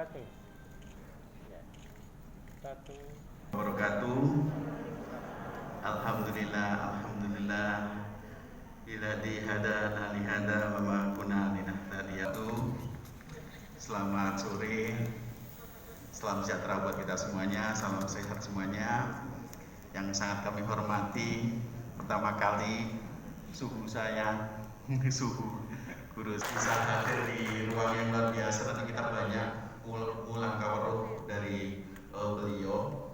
Gratis. Ya. Satu. Wabarakatuh. Alhamdulillah, alhamdulillah. Iladi hadana lihada wa ma kunna linahtadiyatu. Selamat sore. Salam sejahtera buat kita semuanya, salam sehat semuanya. Yang sangat kami hormati, pertama kali suhu saya, suhu guru bisa hadir di ruang yang luar biasa. Nanti kita banyak ulang kawaruk dari beliau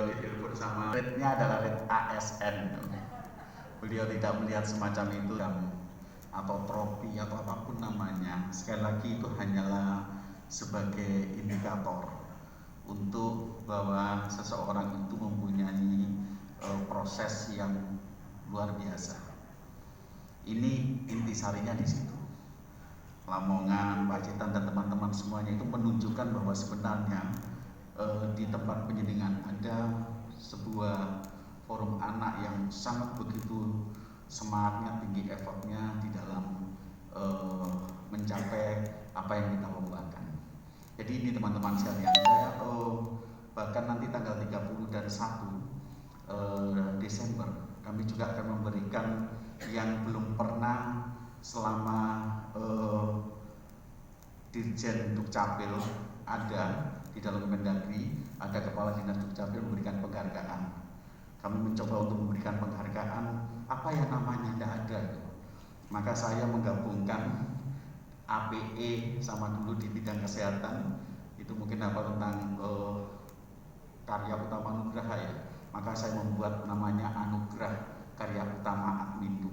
ditelepon sama rate-nya adalah rate ASN. Beliau tidak melihat semacam itu atau trofi atau apapun namanya. Sekali lagi itu hanyalah sebagai indikator untuk bahwa seseorang itu mempunyai proses yang luar biasa. Ini intisarinya di situ. Lamongan, Pacitan dan teman-teman semuanya itu menunjukkan bahwa sebenarnya di tempat penjenengan ada sebuah forum anak yang sangat begitu semangatnya, tinggi effortnya di dalam mencapai apa yang kita lombakan. Jadi ini teman-teman sekalian, saya bahkan nanti tanggal 30 dan 1 Desember kami juga akan memberikan yang belum pernah selama Dirjen Dukcapil ada di dalam Kemendagri, ada Kepala Dinas Dukcapil memberikan penghargaan. Kami mencoba untuk memberikan penghargaan apa yang namanya tidak ada. Maka saya menggabungkan APE sama dulu di bidang kesehatan, itu mungkin apa tentang karya utama Anugerah ya. Maka saya membuat namanya Anugerah Karya Utama Admindu.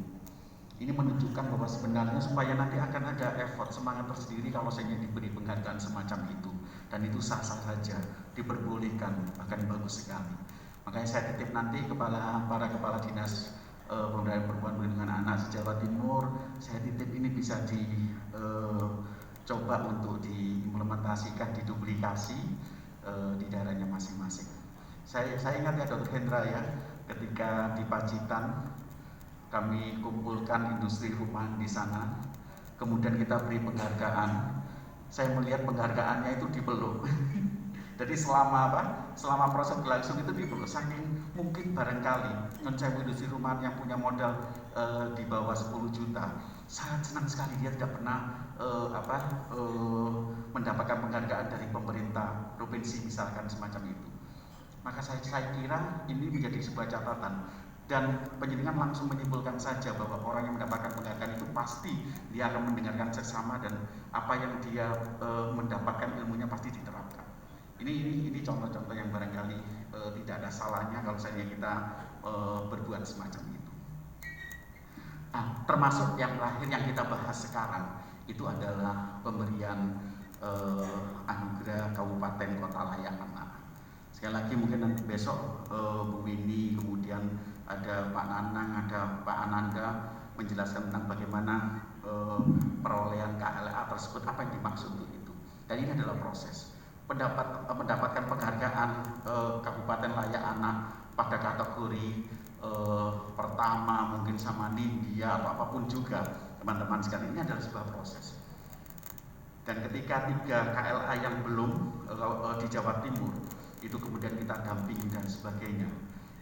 Ini menunjukkan bahwa sebenarnya supaya nanti akan ada effort, semangat tersendiri kalau saya diberi penghargaan semacam itu, dan itu sah-sah saja, diperbolehkan, bahkan bagus sekali. Makanya saya titip nanti para kepala dinas pemberdayaan perempuan perlindungan anak Jawa Timur, saya titip ini bisa dicoba untuk diimplementasikan, diduplikasi di daerahnya masing-masing. Saya ingat ya Dr. Hendra ya, ketika di Pacitan kami kumpulkan industri rumahan di sana, kemudian kita beri penghargaan. Saya melihat penghargaannya itu dipeluk. Jadi selama proses berlangsung itu dipeluk. Saking mungkin barangkali non-sewu industri rumahan yang punya modal di bawah 10 juta, sangat senang sekali dia tidak pernah mendapatkan penghargaan dari pemerintah provinsi misalkan semacam itu. Maka saya kira ini menjadi sebuah catatan. Dan penjenengan langsung menyimpulkan saja bahwa orang yang mendapatkan penghargaan itu pasti dia akan mendengarkan sesama, dan apa yang dia mendapatkan ilmunya pasti diterapkan. Ini contoh-contoh yang barangkali tidak ada salahnya kalau saya kita berbuat semacam itu. Nah, termasuk yang terakhir yang kita bahas sekarang itu adalah pemberian Anugerah Kabupaten Kota Layak Anak. Sekali lagi mungkin nanti besok Bu Windy, kemudian ada Pak Nanang, ada Pak Ananda menjelaskan tentang bagaimana perolehan KLA tersebut, apa yang dimaksud untuk itu. Dan ini adalah proses mendapatkan penghargaan Kabupaten Layak Anak pada kategori pertama mungkin sama Nindya atau apapun juga teman-teman sekalian, ini adalah sebuah proses. Dan ketika 3 KLA yang belum di Jawa Timur itu kemudian kita dampingi dan sebagainya,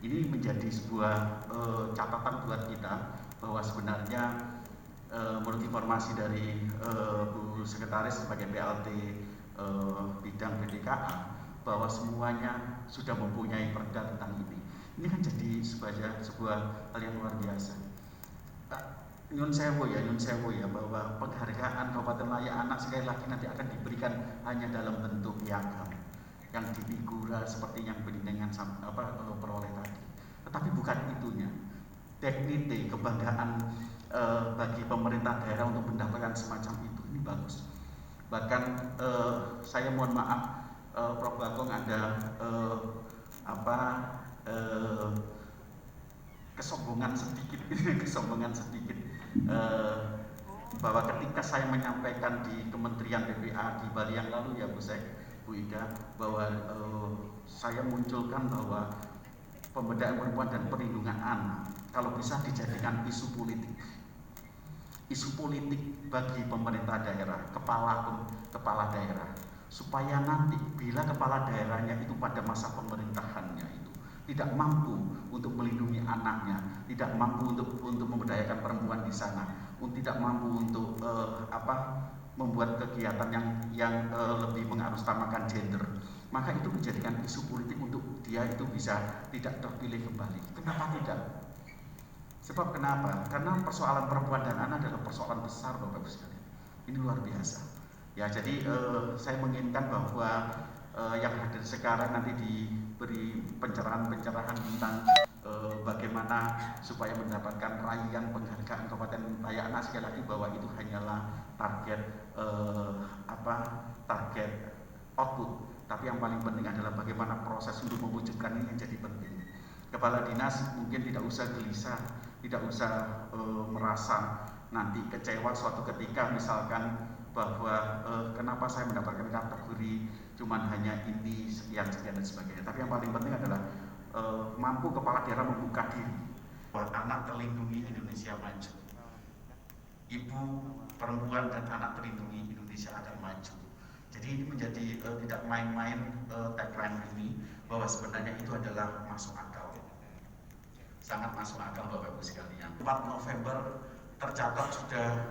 ini menjadi sebuah catatan buat kita bahwa sebenarnya menurut informasi dari Bu Sekretaris sebagai PLT bidang PDKA, bahwa semuanya sudah mempunyai perda tentang ini. Ini kan jadi sebuah hal yang luar biasa. Nyun sewu ya, bahwa penghargaan Kabupaten Layak Anak sekali lagi nanti akan diberikan hanya dalam bentuk piagam yang difigura seperti yang penjenengan peroleh tadi. Tetapi bukan itunya. Dignity, kebanggaan bagi pemerintah daerah untuk mendapatkan semacam itu, ini bagus. Bahkan saya mohon maaf, Prof. Bagong ada kesombongan sedikit bahwa ketika saya menyampaikan di Kementerian PPA di Bali yang lalu ya Bu Ida, bahwa saya munculkan bahwa pemberdayaan perempuan dan perlindungan anak kalau bisa dijadikan isu politik bagi pemerintah daerah, kepala daerah, supaya nanti bila kepala daerahnya itu pada masa pemerintahannya itu tidak mampu untuk melindungi anaknya, tidak mampu untuk memberdayakan perempuan di sana, tidak mampu untuk membuat kegiatan yang lebih mengarusutamakan gender, maka itu menjadikan isu politik untuk dia itu bisa tidak terpilih kembali. Kenapa tidak? Sebab kenapa? Karena persoalan perempuan dan anak adalah persoalan besar, Bapak Ibu sekalian. Ini luar biasa. Ya, jadi saya menginginkan bahwa yang hadir sekarang nanti diberi pencerahan-pencerahan tentang bagaimana supaya mendapatkan raihan penghargaan Kabupaten Bayak-Anak. Sekali lagi bahwa itu hanyalah target target output, tapi yang paling penting adalah bagaimana proses untuk mewujudkan ini yang jadi penting. Kepala dinas mungkin tidak usah gelisah, tidak usah merasa nanti kecewa suatu ketika misalkan bahwa kenapa saya mendapatkan kategori cuman hanya ini sekian dan sebagainya. Tapi yang paling penting adalah mampu kepala daerah membuka diri bahwa anak terlindungi Indonesia maju, ibu, perempuan dan anak terlindungi Indonesia akan maju. Jadi ini menjadi tidak main-main tagline ini, bahwa sebenarnya itu adalah masuk akal, sangat masuk akal Bapak Ibu sekalian. 4 November tercatat sudah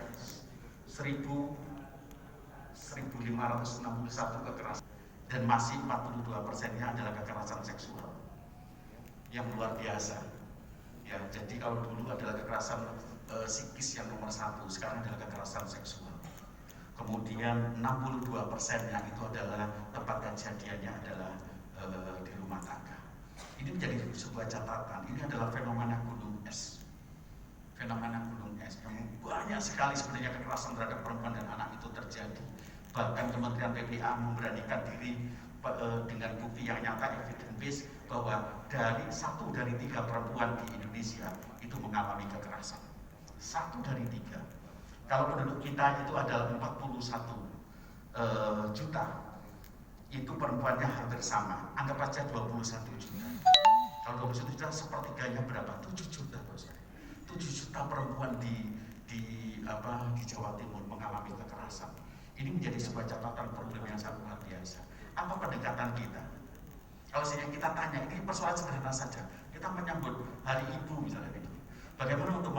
1.561 kekerasan dan masih 42%-nya adalah kekerasan seksual yang luar biasa. Ya, jadi kalau dulu adalah kekerasan psikis yang nomor 1, sekarang adalah kekerasan seksual. Kemudian 62%-nya itu adalah tempat kejadiannya adalah di rumah tangga. Ini menjadi sebuah catatan. Ini adalah fenomena gunung es. Fenomena gunung es yang banyak sekali sebenarnya kekerasan terhadap perempuan dan anak itu terjadi. Bahkan Kementerian PPA memberanikan diri dengan bukti yang nyata, evidence based, bahwa dari 1 dari 3 perempuan di Indonesia itu mengalami kekerasan. 1 dari 3. Kalau penduduk kita itu adalah 41 juta, itu perempuannya hampir sama. Anggap aja 21 juta. Kalau 21 juta, sepertiganya berapa? 7 juta. 7 juta perempuan di Jawa Timur mengalami kekerasan. Ini menjadi sebuah catatan problem yang sangat luar biasa. Apa pendekatan kita? Kalau kita tanya, ini persoalan sederhana saja. Kita menyambut Hari Ibu misalnya gitu. Bagaimana untuk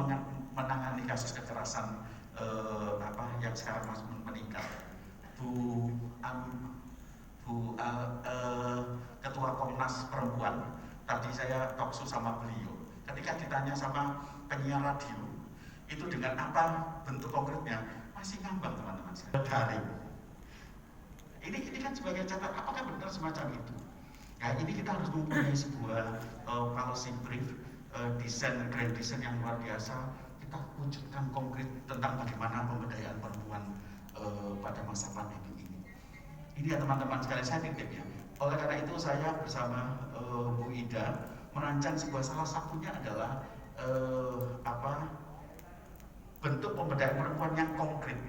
menangani kasus kekerasan yang sekarang masih meningkat? Ketua Komnas Perempuan, tadi saya talkshow sama beliau. Ketika ditanya sama penyiar radio, itu dengan apa bentuk konkretnya, masih ngambang teman-teman sekalian. Ini kan sebagai catatan, apakah benar semacam itu? Nah, ini kita harus mempunyai sebuah policy brief, grand design yang luar biasa. Kita wujudkan konkret tentang bagaimana pemberdayaan perempuan pada masa pandemi ini. Ini ya teman-teman sekalian, saya titip ya. Oleh karena itu saya bersama Bu Ida merancang sebuah, salah satunya adalah bentuk pemberdayaan perempuan yang konkret.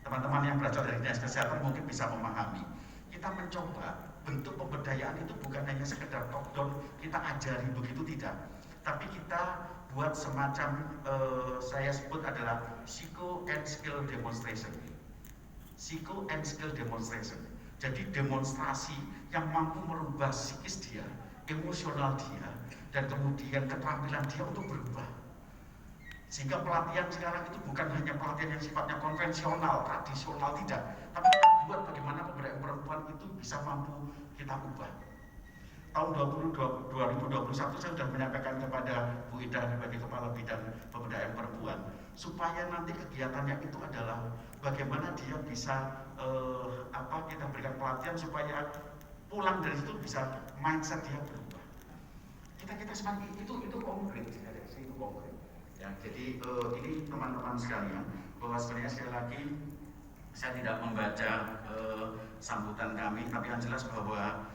Teman-teman yang belajar dari dinas kesehatan mungkin bisa memahami. Kita mencoba bentuk pemberdayaan itu bukan hanya sekedar top down, kita ajari begitu, tidak. Tapi kita buat semacam saya sebut adalah psycho and skill demonstration. Psycho and skill demonstration. Jadi demonstrasi yang mampu merubah psikis dia, emosional dia, dan kemudian keterampilan dia untuk berubah. Sehingga pelatihan sekarang itu bukan hanya pelatihan yang sifatnya konvensional, tradisional, tidak. Tapi kita buat bagaimana pemberdayaan perempuan itu bisa mampu kita ubah. Tahun 2021 saya sudah menyampaikan kepada Bu Ida sebagai Kepala Bidang Pemberdayaan Perempuan, supaya nanti kegiatannya itu adalah bagaimana dia bisa kita berikan pelatihan supaya pulang dari situ bisa mindset dia berubah. Kita semakin itu konkret, itu konkret. Ya, jadi ini teman-teman sekalian, bahwa sebenarnya sekali lagi saya tidak membaca sambutan kami, tapi yang jelas bahwa